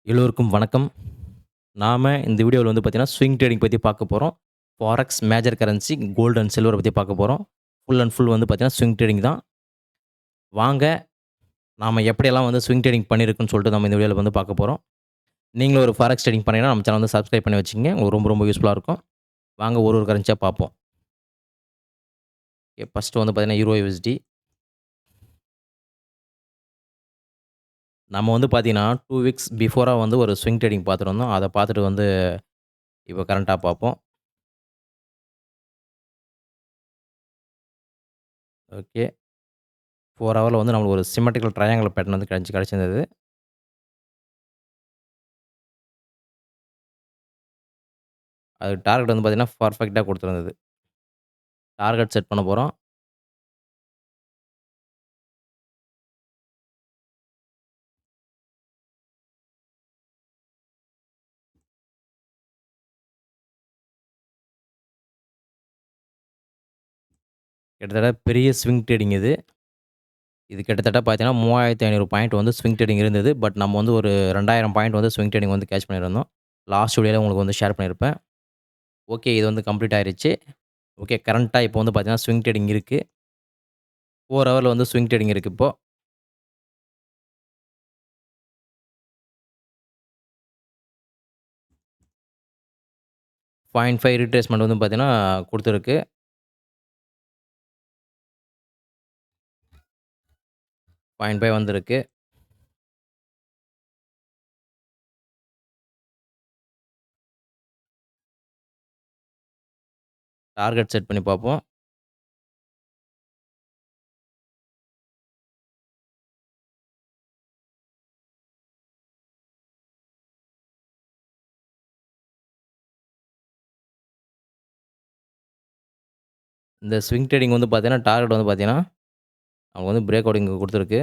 எல்லோருக்கும் வணக்கம். நாம இந்த வீடியோல வந்து பார்த்தீங்கன்னா, ஸ்விங் ட்ரேடிங் பத்தி பார்க்க போறோம். Forex, major currency, gold and சில்வர பத்தி பார்க்க போறோம். ஃபுல் அண்ட் ஃபுல் வந்து பார்த்தீங்கன்னா, ஸ்விங் ட்ரேடிங் தான். வாங்க, நாம எப்படியெல்லாம் வந்து ஸ்விங் ட்ரேடிங் பண்ணியிருக்கோம்னு சொல்லிட்டு நம்ம இந்த வீடியோல வந்து பார்க்க போறோம். நீங்களும் ஒரு ஃபாரெக்ஸ் ட்ரேடிங் பண்ணீங்கன்னா, நம்ம சேனல் வந்து சப்ஸ்கிரைப் பண்ணி வச்சுக்கங்க. உங்களுக்கு ரொம்ப ரொம்ப யூஸ்ஃபுல்லா இருக்கும். வாங்க ஒரு ஒரு கரன்சியா பார்ப்போம். ஃபர்ஸ்ட்டு வந்து பார்த்தீங்கன்னா, யூரோ யுஎஸ்டி. நம்ம வந்து பார்த்தீங்கன்னா, 2 வீக்ஸ் பிஃபோரா வந்து ஒரு ஸ்விங் ட்ரேடிங் பார்த்துருந்தோம். அத பார்த்துட்டு வந்து இப்ப கரண்ட்டா பார்ப்போம். ஓகே. 4 ஹவர்ல வந்து நம்மளுக்கு ஒரு சிம்மெட்ரிக்கல் ட்ரையாங்கிள் பேட்டர்ன் வந்து கிடைச்சிருந்தது. அது டார்கெட் வந்து பார்த்தீங்கன்னா, பெர்ஃபெக்ட்டா குடுத்திருந்தது. டார்கெட் செட் பண்ண போறோம். கிட்டத்தட்ட பெரிய ஸ்விங் ட்ரேடிங் இது. இது கிட்டத்தட்ட பார்த்தீங்கன்னா, 3500 பாயிண்ட் வந்து ஸ்விங் ட்ரேடிங் இருந்தது. பட் நம்ம வந்து ஒரு 2000 பாயிண்ட் வந்து ஸ்விங் ட்ரேடிங் வந்து கேட்ச் பண்ணியிருந்தோம். லாஸ்ட் வீடியோல உங்களுக்கு வந்து ஷேர் பண்ணியிருப்பேன். ஓகே. இது வந்து கம்ப்ளீட் ஆயிருச்சு. ஓகே. கரண்ட்டா இப்போ வந்து பார்த்தீங்கன்னா, ஸ்விங் ட்ரேடிங் இருக்கு. 4 ஹவர்ல வந்து ஸ்விங் ட்ரேடிங் இருக்கு இப்போ. 0.5 ரிட்ரேஸ்மென்ட் வந்து பார்த்தீங்கன்னா, குடுத்துருக்கு. 0.5 வந்திருக்கு. டார்கெட் செட் பண்ணி பார்ப்போம். இந்த ஸ்விங் ட்ரேடிங் வந்து பார்த்தீங்கன்னா, டார்கெட் வந்து பார்த்தீங்கன்னா, அவங்க வந்து பிரேக் அவுட் இங்க குடுத்துருக்கு.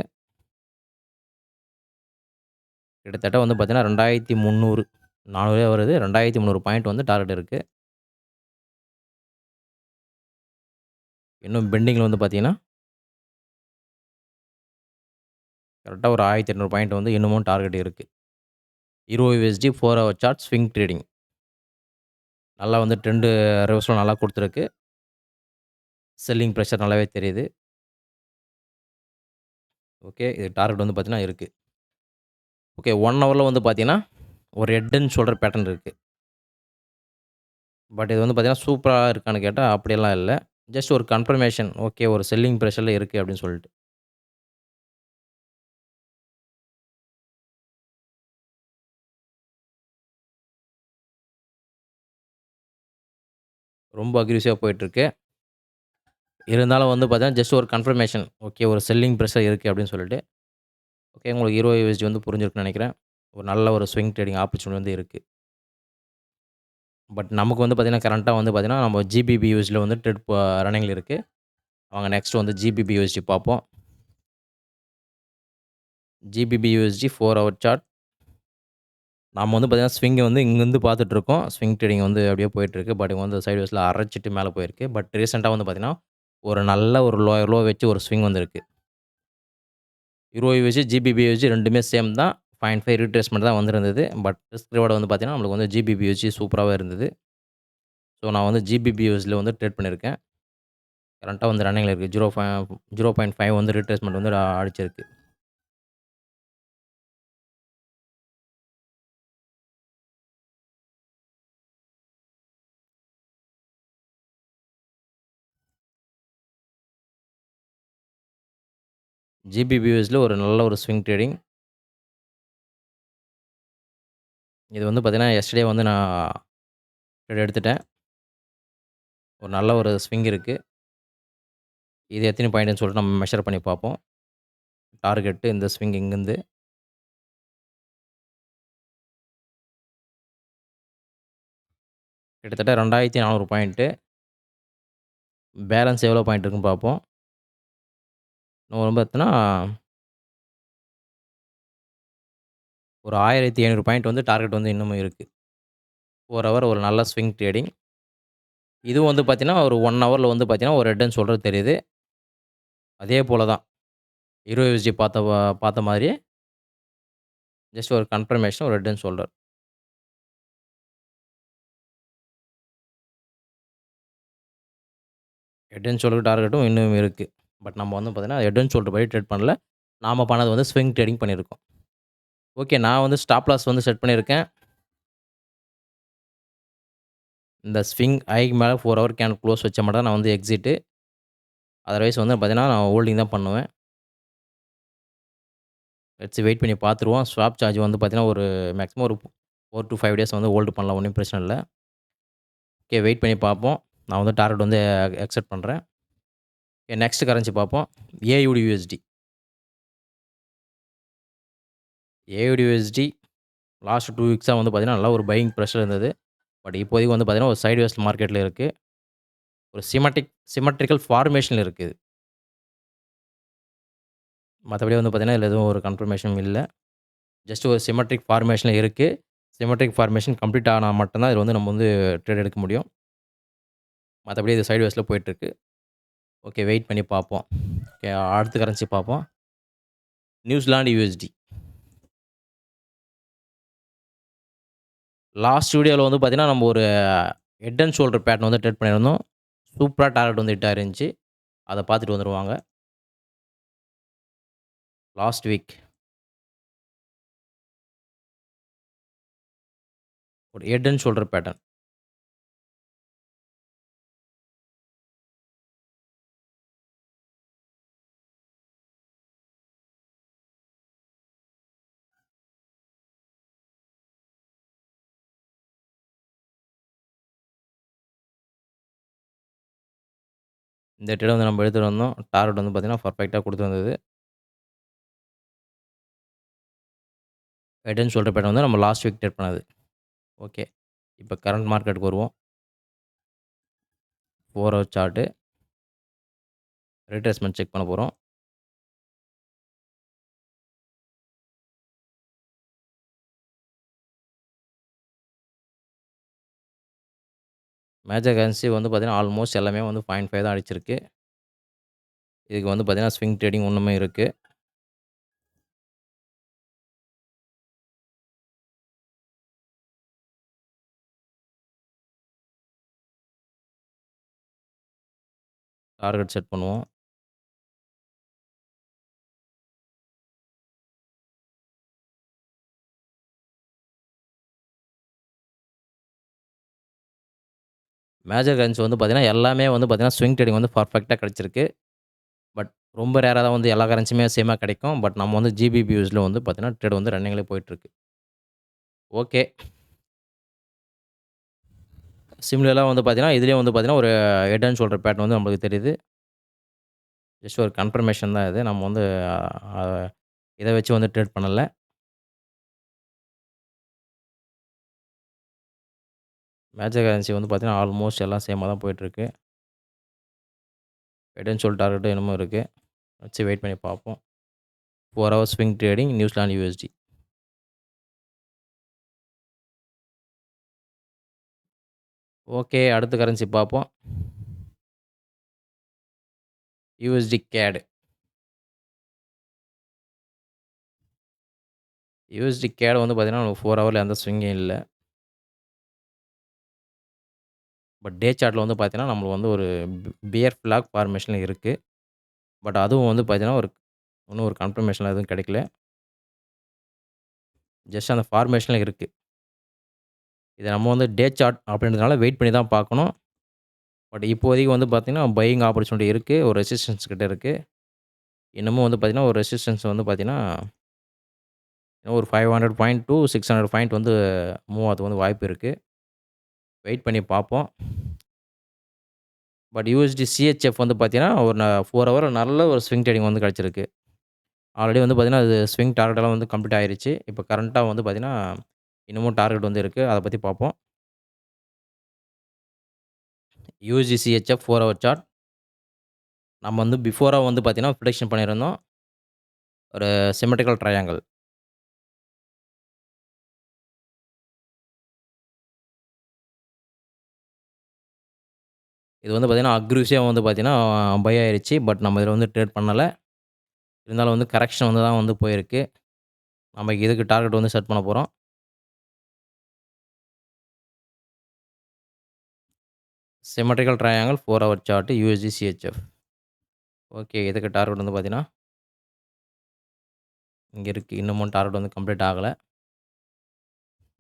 கிட்டத்தட்ட வந்து பார்த்தீங்கன்னா, 2300 400 வருது. 2300 பாயிண்ட் வந்து டார்கெட் இருக்கு. இன்னும் பெண்டிங்ல வந்து பார்த்தீங்கன்னா, கரெக்ட்டா ஒரு 1800 பாயிண்ட் வந்து இன்னமும் டார்கெட் இருக்கு. Euro USD 4 hour chart swing trading. நல்லா வந்து ட்ரெண்ட் ரிவர்சல் நல்லா குடுத்துருக்கு. செல்லிங் பிரஷர் நல்லாவே தெரியுது. ஓகே. இது டார்கெட் வந்து பார்த்தீங்கன்னா இருக்கு. ஓகே. 1 ஹவர்ல வந்து பார்த்தீங்கன்னா, ஒரு ஹெட் அண்ட் ஷோல்டர் பேட்டர்ன் இருக்கு. பட் இது வந்து பார்த்தீங்கன்னா, சூப்பரா இருக்கான்னு கேட்டா அப்படியெல்லாம் இல்ல. ஜஸ்ட் ஒரு கன்ஃபர்மேஷன். ஓகே. ஒரு செல்லிங் பிரஷர்ல இருக்கு அப்படின்னு சொல்லிட்டு. ரொம்ப அக்ரெசிவா போயிட்டுருக்கு. இருந்தாலும் வந்து பார்த்தீங்கன்னா, ஜஸ்ட் ஒரு கன்ஃபர்மேஷன். ஓகே. ஒரு செல்லிங் பிரஷர் இருக்கு அப்படின்னு சொல்லிட்டு. ஓகே. உங்களுக்கு யூரோ யுஎஸ்டி வந்து புரிஞ்சிருக்கும்னு நெனைக்கிறேன். ஒரு நல்ல ஒரு ஸ்விங் ட்ரேடிங் ஆப்பர்ச்சுனிட்டி வந்து இருக்கு. பட் நமக்கு வந்து பார்த்தீங்கன்னா, கரண்ட்டா வந்து பார்த்தீங்கன்னா, நம்ம ஜிபிபி யூஎஸ்டில வந்து ட்ரேட் ரன்னிங்ல இருக்கு. வாங்க நெக்ஸ்ட் வந்து ஜிபிபி யூஎஸ்டி பார்ப்போம். GBP USD 4 hour chart. நம்ம வந்து பார்த்தீங்கன்னா, ஸ்விங்க வந்து இங்கருந்து பார்த்துட்டுருக்கோம். ஸ்விங் ட்ரேடிங் வந்து அப்படியே போயிட்டுருக்கு. பட் இவங்க வந்து சைட்வேஸ்ல அரைச்சிட்டு மேல போயிருக்கு. பட் ரீசென்ட்டா வந்து பார்த்தீங்கன்னா, ஒரு நல்ல ஒரு லோ வச்சு ஒரு ஸ்விங் வந்திருக்கு. யூரோ யுஎஸ்டி, ஜிபிபி யுஎஸ்டி 2மே சேம் தான். 0.5 ரீட்ரேஸ்மென்ட் தான் வந்திருந்தது. பட் ரிஸ்க் ரிவார்ட் வந்து பார்த்தீங்கன்னா, நம்மளுக்கு வந்து ஜிபிபி யுஎஸ்டி சூப்பராவே இருந்தது. ஸோ நான் வந்து ஜிபிபி யுஎஸ்டில வந்து ட்ரேட் பண்ணியிருக்கேன். கரண்ட்டா வந்து ரன்னிங்ல இருக்கு. 0.5 வந்து ரீட்ரேஸ்மென்ட் வந்து அடிச்சிருக்கு. ஜிபிபி யுஎஸ்டில ஒரு நல்ல ஒரு ஸ்விங் ட்ரேடிங். இது வந்து பார்த்தீங்கன்னா, எஸ்டர்டே வந்து நான் ட்ரேட் எடுத்துட்டேன். ஒரு நல்ல ஒரு ஸ்விங் இருக்கு. இது எத்தனை பாயிண்ட்ன்னு சொல்லிட்டு நம்ம மெஷர் பண்ணி பார்ப்போம். டார்கெட் இந்த ஸ்விங் இங்கருந்து கிட்டத்தட்ட 2400 பாயிண்ட்டு. பேலன்ஸ் எவ்வளோ பாயிண்ட் இருக்குன்னு பார்ப்போம். இன்னும் வந்து பார்த்தீங்கன்னா, ஒரு 1500 பாயிண்ட் வந்து டார்கெட் வந்து இன்னமும் இருக்கு. 4 ஹவர் ஒரு நல்ல ஸ்விங் ட்ரேடிங். இதுவும் வந்து பார்த்தீங்கன்னா, ஒரு 1 ஹவர்ல வந்து பார்த்தீங்கன்னா, ஒரு ஹெட் அண்ட் ஷோல்டர் தெரியுது. அதே போல தான். யூரோ யுஎஸ்டி பார்த்த மாரியே ஜஸ்ட் ஒரு கன்ஃபர்மேஷன் ஒரு head and shoulder. Head and shoulder டார்கெட்டும் இன்னும் இருக்கு. பட் நம்ம வந்து பார்த்தீங்கன்னா, ஹெட் அண்ட் ஷோல்டர் படி ட்ரேட் பண்ணல. நாம பண்ணது வந்து ஸ்விங் ட்ரேடிங் பண்ணியிருக்கோம். ஓகே. நான் வந்து ஸ்டாப் லாஸ் வந்து செட் பண்ணியிருக்கேன். இந்த ஸ்விங் ஹைக்கு மேல 4 ஹவர் கேன் க்ளோஸ் வச்சா மட்டும் தான் நான் வந்து எக்ஸிட்டு. அதர்வைஸ் வந்து பார்த்தீங்கன்னா, நான் ஹோல்டிங் தான் பண்ணுவேன். லெட்ஸ் வெயிட் பண்ணி பார்த்துருவோம். ஸ்வாப் சார்ஜ் வந்து பார்த்தீங்கன்னா, ஒரு மேக்ஸிமம் ஒரு 4 டூ 5 டேஸ் வந்து ஹோல்டு பண்ணலாம். ஒண்ணும் பிரச்சனை இல்ல. ஓகே. வெயிட் பண்ணி பார்ப்போம். நான் வந்து டார்கெட் வந்து அக்செப்ட் பண்றேன். ஓகே. நெக்ஸ்ட் கரன்சி பார்ப்போம். AUD/USD. AUD/USD லாஸ்ட் 2 வீக்ஸா வந்து பார்த்தீங்கன்னா, நல்ல ஒரு பையிங் பிரஷர் இருந்தது. பட் இப்போதைக்கு வந்து பார்த்தீங்கன்னா, ஒரு சைட்வேஸ் மார்க்கெட்ல இருக்கு. ஒரு சிமெட்ரிக்கல் ஃபார்மேஷன்ல இருக்கு. மத்தபடி வந்து பார்த்தீங்கன்னா, இதுல எதுவும் ஒரு கன்ஃபர்மேஷனும் இல்ல. ஜஸ்ட் ஒரு சிமெட்ரிக் ஃபார்மேஷன்ல இருக்கு. சிமெட்ரிக் ஃபார்மேஷன் கம்ப்ளீட் ஆனா மட்டும் தான் இதுல வந்து நம்ம வந்து ட்ரேட் எடுக்க முடியும். மத்தபடி இது சைட்வேஸ்ல போயிட்டுருக்கு. ஓகே. வெயிட் பண்ணி பார்ப்போம். ஓகே. அடுத்த கரன்சி பார்ப்போம். New Zealand USD. லாஸ்ட் வீடியோல வந்து பார்த்தீங்கன்னா, நம்ம ஒரு ஹெட் அண்ட் ஷோல்டர் பேட்டர்ன் வந்து ட்ரேட் பண்ணியிருந்தோம். சூப்பரா டார்கெட் வந்து ஹிட் ஆயிருந்துச்சு. அத பார்த்துட்டு வந்துருவாங்க. லாஸ்ட் வீக் ஒரு ஹெட் அண்ட் ஷோல்டர் பேட்டர்ன். இந்த ட்ரேட வந்து நம்ம எடுத்துட்டு வந்தோம். டார்கெட் வந்து பார்த்தீங்கன்னா, பெர்ஃபெக்ட்டா குடுத்துருந்தது. ஹெட் அண்ட் ஷோல்டர் பேட்டர்ன் வந்து நம்ம லாஸ்ட் வீக் ட்ரேட் பண்ணது. ஓகே. இப்ப கரண்ட் மார்க்கெட்டுக்கு வருவோம். 4 ஹவர் சார்ட் ரிட்ரேஸ்மென்ட் செக் பண்ண போறோம். மேஜர் கரன்சி வந்து பார்த்தீங்கன்னா, ஆல்மோஸ்ட் எல்லாமே வந்து 0.5 தான் அடிச்சிருக்கு. இதுக்கு வந்து பார்த்தீங்கன்னா, ஸ்விங் ட்ரேடிங் இன்னுமே இருக்கு. டார்கெட் செட் பண்ணுவோம். மேஜர் கரன்சி வந்து பார்த்தீங்கன்னா, எல்லாமே வந்து பார்த்தீங்கன்னா, ஸ்விங் ட்ரேடிங் வந்து பெர்ஃபெக்ட்டா கிடைச்சிருக்கு. பட் ரொம்ப ரேரா தான் வந்து எல்லா கரன்சியுமே சேமா கிடைக்கும். பட் நம்ம வந்து GBP/USDல வந்து பார்த்தீங்கன்னா, ட்ரேட் வந்து ரன்னிங்ல போயிட்டுருக்கு. ஓகே. சிமிலரா வந்து பார்த்தீங்கன்னா, இதுலயும் வந்து பார்த்தீங்கன்னா, ஒரு ஹெட் அண்ட் ஷோல்டர் பேட்டர்ன் வந்து நம்மளுக்கு தெரியுது. ஜஸ்ட் ஒரு கன்ஃபர்மேஷன் தான் இது. நம்ம வந்து அ இத வச்சு வந்து ட்ரேட் பண்ணல. மேஜர் கரன்சி வந்து பார்த்தீங்கன்னா, ஆல்மோஸ்ட் எல்லாம் சேமா தான் போயிட்டுருக்கு. ஹெட் அண்ட் ஷோல்டர் டார்கெட்டும் இன்னமும் இருக்கு. வச்சு வெயிட் பண்ணி பார்ப்போம். 4 hour swing trading New Zealand USD. Okay. அடுத்த கரன்சி பார்ப்போம். USD CAD. USD CAD வந்து பார்த்தீங்கன்னா, 4 ஹவர்ல எந்த ஸ்விங்கும் இல்ல. பட் டே சார்ட்ல வந்து பார்த்தீங்கன்னா, நம்மளுக்கு வந்து ஒரு பியர் ஃபிளாக் ஃபார்மேஷன்ல இருக்கு. பட் அதுவும் வந்து பார்த்தீங்கன்னா, இன்னும் ஒரு கன்ஃபர்மேஷன்லாம் எதுவும் கிடைக்கல. ஜஸ்ட் அந்த ஃபார்மேஷன்ல இருக்கு. இத நம்ம வந்து டே சார்ட் அப்படின்றதுனால வெயிட் பண்ணி தான் பார்க்கணும். பட் இப்போதைக்கு வந்து பார்த்தீங்கன்னா, பையிங் ஆப்பர்ச்சுனிட்டி இருக்கு. ஒரு ரெசிஸ்டன்ஸ் கிட்ட இருக்கு. இன்னமும் வந்து பார்த்தீங்கன்னா, ஒரு ரெசிஸ்டன்ஸ் வந்து பார்த்தீங்கன்னா, இன்னும் ஒரு 500 பாயிண்ட் டூ 600 பாயிண்ட் வந்து மூவ் ஆகறதுக்கு வந்து வாய்ப்பு இருக்கு. வெயிட் பண்ணி பார்ப்போம். பட் USD CHF வந்து பார்த்தீங்கன்னா, ஒரு 4 ஹவர்ல நல்ல ஒரு ஸ்விங் ட்ரேடிங் வந்து கிடைச்சிருக்கு. ஆல்ரெடி வந்து பார்த்தீங்கன்னா, அது ஸ்விங் டார்கெட் எல்லாம் வந்து கம்ப்ளீட் ஆயிருச்சு. இப்ப கரண்ட்டா வந்து பார்த்தீங்கன்னா, இன்னமும் டார்கெட் வந்து இருக்கு. அத பத்தி பார்ப்போம். USD CHF 4 hour chart. நம்ம வந்து பிஃபோரா வந்து பார்த்தீங்கன்னா, ப்ரிடிக்ஷன் பண்ணியிருந்தோம். ஒரு சிமெட்ரிக்கல் ட்ரையாங்கிள். இது வந்து பார்த்தீங்கன்னா, அக்ரூசிவா வந்து பார்த்தீங்கன்னா, பை ஆயிருச்சு. பட் நம்ம இதில வந்து ட்ரேட் பண்ணல. இருந்தாலும் வந்து கரெக்ஷன் வந்து தான் வந்து போயிருக்கு. நம்ம இதுக்கு டார்கெட் வந்து செட் பண்ண போறோம். Symmetrical triangle 4 hour chart USD CHF. Okay. இதுக்கு டார்கெட் வந்து பார்த்தீங்கன்னா, இங்க இருக்கு. இன்னமும் டார்கெட் வந்து கம்ப்ளீட் ஆகல.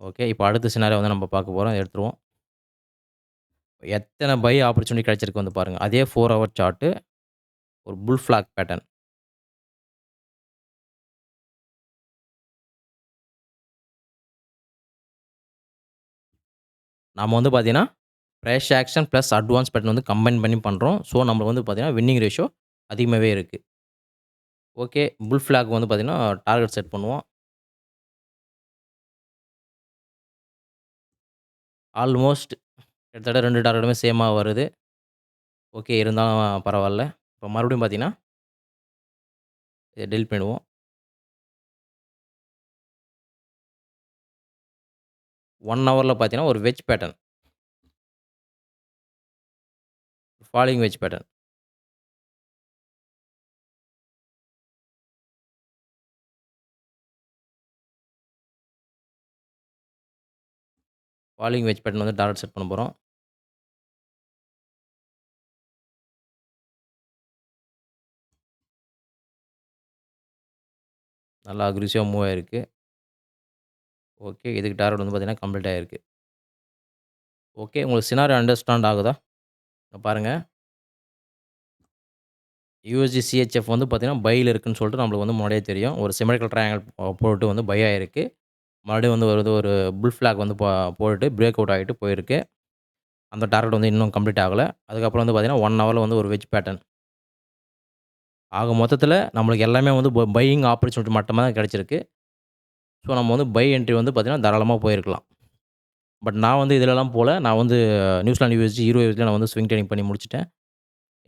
ஓகே. இப்ப அடுத்த சினாரியோ வந்து நம்ம பார்க்க போறோம். எடுத்துருவோம். எத்தன பை ஆப்பர்ச்சுனிட்டி கிடைச்சிருக்கு வந்து பாருங்க. அதே 4 ஹவர் சார்ட் ஒரு புல் ஃபிளாக் பேட்டர்ன். நாம வந்து பார்த்தீங்கன்னா, fresh action plus advance pattern வந்து கம்பைன் பண்ணி பண்றோம். ஸோ, நம்மளுக்கு வந்து பார்த்தீங்கன்னா, வின்னிங் ரேஷியோ அதிகமாவே இருக்கு. ஓகே. புல் ஃபிளாக் வந்து பார்த்தீங்கன்னா, டார்கெட் செட் பண்ணுவோம். ஆல்மோஸ்ட் கிட்டத்தட்ட 2 டார்கெட்டுமே சேமா வருது. ஓகே. இருந்தாலும் பரவால்ல. இப்ப மறுபடியும் பார்த்தீங்கன்னா, இத டெலீட் பண்ணிடுவோம். 1 ஹவர்ல பார்த்தீங்கன்னா, ஒரு wedge pattern. Falling wedge pattern. Falling wedge pattern வந்து டார்கெட் செட் பண்ண போறோம். நல்லா அக்ரெசிவா மூவ் ஆயிருக்கு. ஓகே. இதுக்கு டார்கெட் வந்து பார்த்தீங்கன்னா, கம்ப்ளீட் ஆயிருக்கு. ஓகே. உங்களுக்கு சினாரியோ அண்டர்ஸ்டாண்ட் ஆகுதா? இங்க பாருங்க. யுஎஸ்டி சிஹெச்எஃப் வந்து பார்த்தீங்கன்னா, பைல இருக்குன்னு சொல்லிட்டு நம்மளுக்கு வந்து முன்னாடியே தெரியும். ஒரு சிமெட்ரிக்கல் ட்ரையாங்கிள் போட்டு வந்து பை ஆயிருக்கு. மறுபடியும் வந்து ஒரு புல் ஃபிளாக் வந்து போட்டுட்டு பிரேக் அவுட் ஆகிட்டு போயிருக்கு. அந்த டார்கெட் வந்து இன்னும் கம்ப்ளீட் ஆகல. அதுக்கப்புறம் வந்து பார்த்தீங்கன்னா, 1 ஹவர்ல வந்து ஒரு வெட்ஜ் பேட்டர்ன். ஆக மொத்தத்தில நம்மளுக்கு எல்லாமே வந்து பையிங் ஆப்பர்ச்சுனிட்டி மட்டுமா தான் கிடைச்சிருக்கு. ஸோ, நம்ம வந்து பை என்ட்ரி வந்து பார்த்தீங்கன்னா, தாராளமா போயிருக்கலாம். பட் நான் வந்து இதுலலாம் போல. நான் வந்து நியூசிலாந்து யுஎஸ்டி, யூரோ யுஎஸ்டில நான் வந்து ஸ்விங் ட்ரேடிங் பண்ணி முடிச்சுட்டேன்.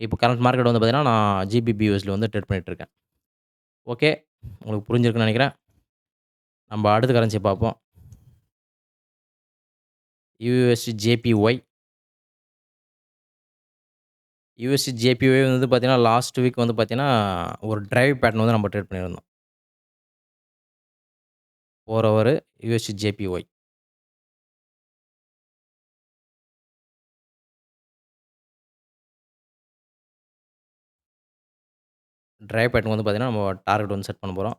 இப்போ கரண்ட் மார்க்கெட் வந்து பார்த்தீங்கன்னா, நான் ஜிபிபி யுஎஸ்டில வந்து ட்ரேட் பண்ணிட்டு இருக்கேன். ஓகே. உங்களுக்கு புரிஞ்சிருக்குன்னு நெனைக்கிறேன். நம்ம அடுத்த கரன்சி பார்ப்போம். UST JPY. யுஎஸ்டி ஜேபிஒய் வந்து பார்த்தீங்கன்னா, லாஸ்ட் வீக் வந்து பார்த்தீங்கன்னா, ஒரு டிரைவ் பேட்டர்ன் வந்து நம்ம ட்ரேட் பண்ணியிருந்தோம். 4 hour UST JPY. Drive pattern வந்து பார்த்தீங்கன்னா, நம்ம டார்கெட் வந்து செட் பண்ண போறோம்.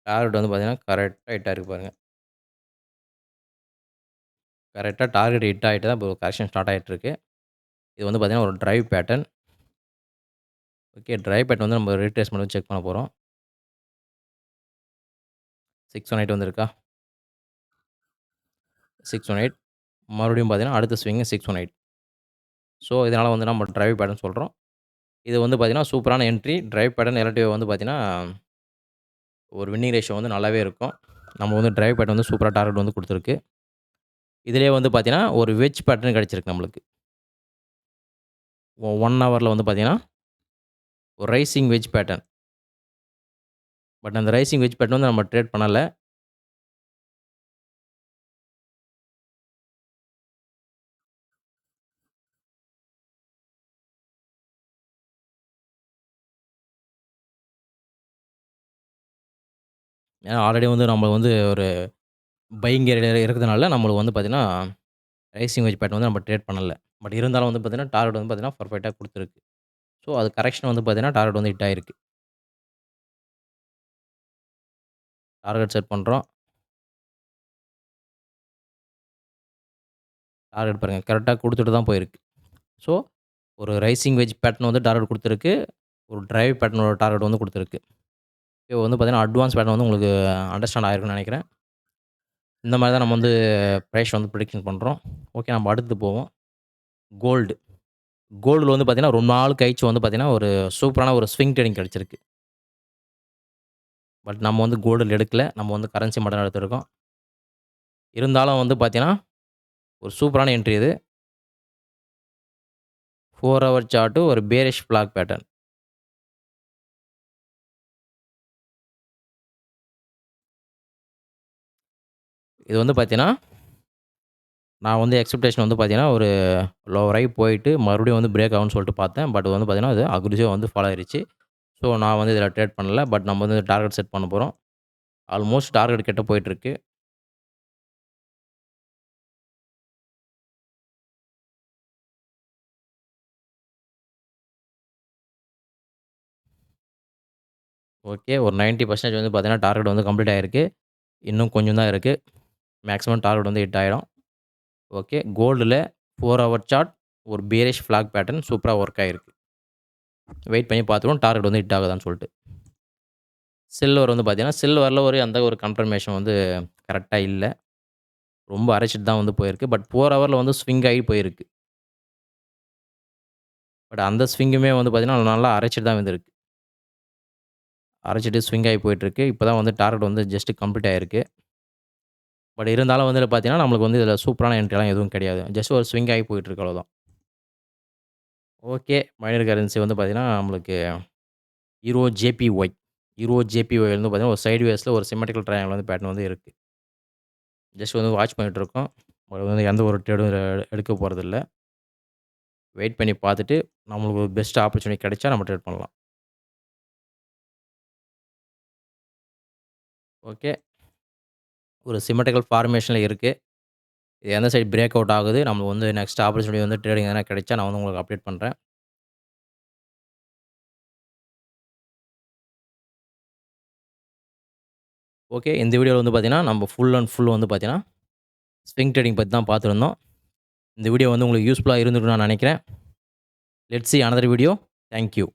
டார்கெட் வந்து பார்த்தீங்கன்னா, கரெக்ட்டா ஹிட் ஆயிருக்கு பாருங்க. கரெக்ட்டா டார்கெட் ஹிட் ஆயிட்டு தான் இப்போ கரெக்ஷன் ஸ்டார்ட் ஆயிட்டு இருக்கு. இது வந்து பார்த்தீங்கன்னா, ஒரு drive pattern. Okay. Drive pattern வந்து நம்ம ரீட்ரேஸ்மென்ட் வந்து செக் பண்ண போறோம். 618 வந்திருக்கா? 618 மறுபடியும் பார்த்தீங்கன்னா, அடுத்த ஸ்விங் 618. ஸோ, இதனால வந்து நம்ம டிரைவ் பேட்டர்ன் சொல்றோம். இது வந்து பார்த்தீங்கன்னா, சூப்பரான என்ட்ரி. டிரைவ் பேட்டர்ன் எல்டிஓ வந்து பார்த்தீங்கன்னா, ஒரு வின்னிங் ரேஷியோ வந்து நல்லாவே இருக்கும். நம்ம வந்து டிரைவ் பேட்டர்ன் வந்து சூப்பரா டார்கெட் வந்து குடுத்துருக்கு. இதிலேயே வந்து பார்த்தீங்கன்னா, ஒரு வெட்ஜ் பேட்டர்ன் கிடைச்சிருக்கு நம்மளுக்கு. 1 ஹவர்ல வந்து பார்த்தீங்கன்னா, ஒரு ரைசிங் வெட்ஜ் பேட்டர்ன். பட் அந்த ரைசிங் வெட்ஜ் பேட்டர்ன் வந்து நம்ம ட்ரேட் பண்ணல. ஏன்னா ஆல்ரெடி வந்து நம்ம வந்து ஒரு பையிங் ஏரியால இருக்கிறதுனால, நம்மளுக்கு வந்து பார்த்தீங்கன்னா, ரைசிங் வெட்ஜ் பேட்டர்ன் வந்து நம்ம ட்ரேட் பண்ணல. பட் இருந்தாலும் வந்து பார்த்தீங்கன்னா, டார்கெட் வந்து பார்த்தீங்கன்னா, பெர்ஃபெக்ட்டா குடுத்துருக்கு. ஸோ, அது கரெக்ஷன் வந்து பார்த்தீங்கன்னா, டார்கெட் வந்து ஹிட் ஆயிருக்கு. டார்கெட் செட் பண்றோம். டார்கெட் பாருங்க கரெக்ட்டா குடுத்துட்டு தான் போயிருக்கு. ஸோ, ஒரு ரைசிங் வெட்ஜ் பேட்டர்ன் வந்து டார்கெட் குடுத்துருக்கு. ஒரு டிரைவ் பேட்டர்னோட டார்கெட் வந்து குடுத்துருக்கு. இது வந்து பார்த்தீங்கன்னா, அட்வான்ஸ் பேட்டர்ன் வந்து உங்களுக்கு அண்டர்ஸ்டாண்ட் ஆயிருக்கும்னு நெனைக்கிறேன். இந்த மாரி தான் நம்ம வந்து பிரைஸ் வந்து பிரெடிக்ஷன் பண்றோம். ஓகே நம்ம அடுத்து போவோம். கோல்டு. கோல்டுல வந்து பார்த்தீங்கன்னா, ரொம்ப நாள் கழிச்சு வந்து பார்த்தீங்கன்னா, ஒரு சூப்பரான ஒரு ஸ்விங் ட்ரேடிங் கிடைச்சிருக்கு. பட் நம்ம வந்து கோல்டுல எடுக்கல. நம்ம வந்து கரன்சி மட்டும் தான் எடுத்திருக்கோம். இருந்தாலும் வந்து பார்த்தீங்கன்னா, ஒரு சூப்பரான என்ட்ரி இது. 4 ஹவர் சார்ட் ஒரு பேரிஷ் ஃபிளாக் பேட்டர்ன். இது வந்து பார்த்தீங்கன்னா, நான் வந்து எக்ஸ்பெக்டேஷன் வந்து பார்த்தீங்கன்னா, ஒரு லோவர் ஆயி போயிட்டு மறுபடியும் வந்து பிரேக் ஆகும்ன்னு சொல்லிட்டு பார்த்தேன். பட் வந்து பார்த்தீங்கன்னா, அது அக்ரெசிவா வந்து ஃபாலோ ஆயிருச்சு. ஸோ, நான் வந்து இதில ட்ரேட் பண்ணல. பட் நம்ம வந்து டார்கெட் செட் பண்ண போறோம். ஆல்மோஸ்ட் டார்கெட் கிட்ட போயிட்டுருக்கு. ஓகே. ஒரு 90% வந்து பார்த்தீங்கன்னா, டார்கெட் வந்து கம்ப்ளீட் ஆயிருக்கு. இன்னும் கொஞ்சம் தான் இருக்கு. மேக்ஸிமம் டார்கெட் வந்து ஹிட் ஆயிடும். ஓகே. கோல்டுல 4 ஹவர் சார்ட் ஒரு பியரிஷ் ஃபிளாக் பேட்டர்ன் சூப்பரா வொர்க் ஆயிருக்கு. வெயிட் பண்ணி பார்த்துருவோம். டார்கெட் வந்து ஹிட் ஆகுதான்னு சொல்ட்டு. சில்வர் வந்து பார்த்தீங்கன்னா, சில்வர்ல எந்த ஒரு கன்ஃபர்மேஷன் வந்து கரெக்ட்டா இல்ல. ரொம்ப அரைச்சுட்டு தான் வந்து போயிருக்கு. பட் 4 ஹவர்ல வந்து ஸ்விங் ஆகி போயிருக்கு. பட் அந்த ஸ்விங்குமே வந்து பார்த்தீங்கன்னா, நல்லா அரைச்சுட்டு தான் வந்திருக்கு. அரைச்சுட்டு ஸ்விங் ஆகி போயிட்டுருக்கு. இப்ப தான் வந்து டார்கெட் வந்து ஜஸ்ட் கம்ப்ளீட் ஆயிருக்கு. பட் இருந்தாலும் வந்து பார்த்தீங்கன்னா, நம்மளுக்கு வந்து இதில சூப்பரான என்ட்ரிலாம் எதுவும் கிடையாது. ஜஸ்ட் ஒரு ஸ்விங் ஆகி போயிட்டுருக்கு அவ்வளோதான். ஓகே. மைனர் கரன்சி வந்து பார்த்தீங்கன்னா, நம்மளுக்கு ஈரோ ஜேபிஒய். ஈரோ ஜேபிஒய் வந்து பார்த்தீங்கன்னா, ஒரு சைட் வேஸ்ல ஒரு சிம்மெட்ரிக்கல் ட்ரையாங்கிள் வந்து பேட்டர்ன் வந்து இருக்கு. ஜஸ்ட் வந்து வாட்ச் பண்ணிட்டுருக்கோம். பட் வந்து எந்த ஒரு ட்ரேடும் எடுக்க போறதில்ல. வெயிட் பண்ணி பார்த்துட்டு, நம்மளுக்கு ஒரு பெஸ்ட் ஆப்பர்ச்சுனிட்டி கிடைச்சா நம்ம ட்ரேட் பண்ணலாம். ஓகே. ஒரு சிம்மெட்ரிக்கல் ஃபார்மேஷன்ல இருக்கு. இது எந்த சைடு பிரேக் அவுட் ஆகுது, நம்மளுக்கு வந்து நெக்ஸ்ட் ஆப்பர்ச்சுனிட்டி வந்து ட்ரேடிங் எதனா கிடைச்சா நான் வந்து உங்களுக்கு அப்டேட் பண்றேன். ஓகே. இந்த வீடியோல வந்து பார்த்தீங்கன்னா, நம்ம ஃபுல் அண்ட் ஃபுல் வந்து பார்த்தீங்கன்னா, ஸ்விங் ட்ரேடிங் பத்தி தான் பார்த்துருந்தோம். இந்த வீடியோ வந்து உங்களுக்கு யூஸ்ஃபுல்லா இருந்திருக்கும்னு நான் நெனைக்கிறேன். Let's see another video. Thank you.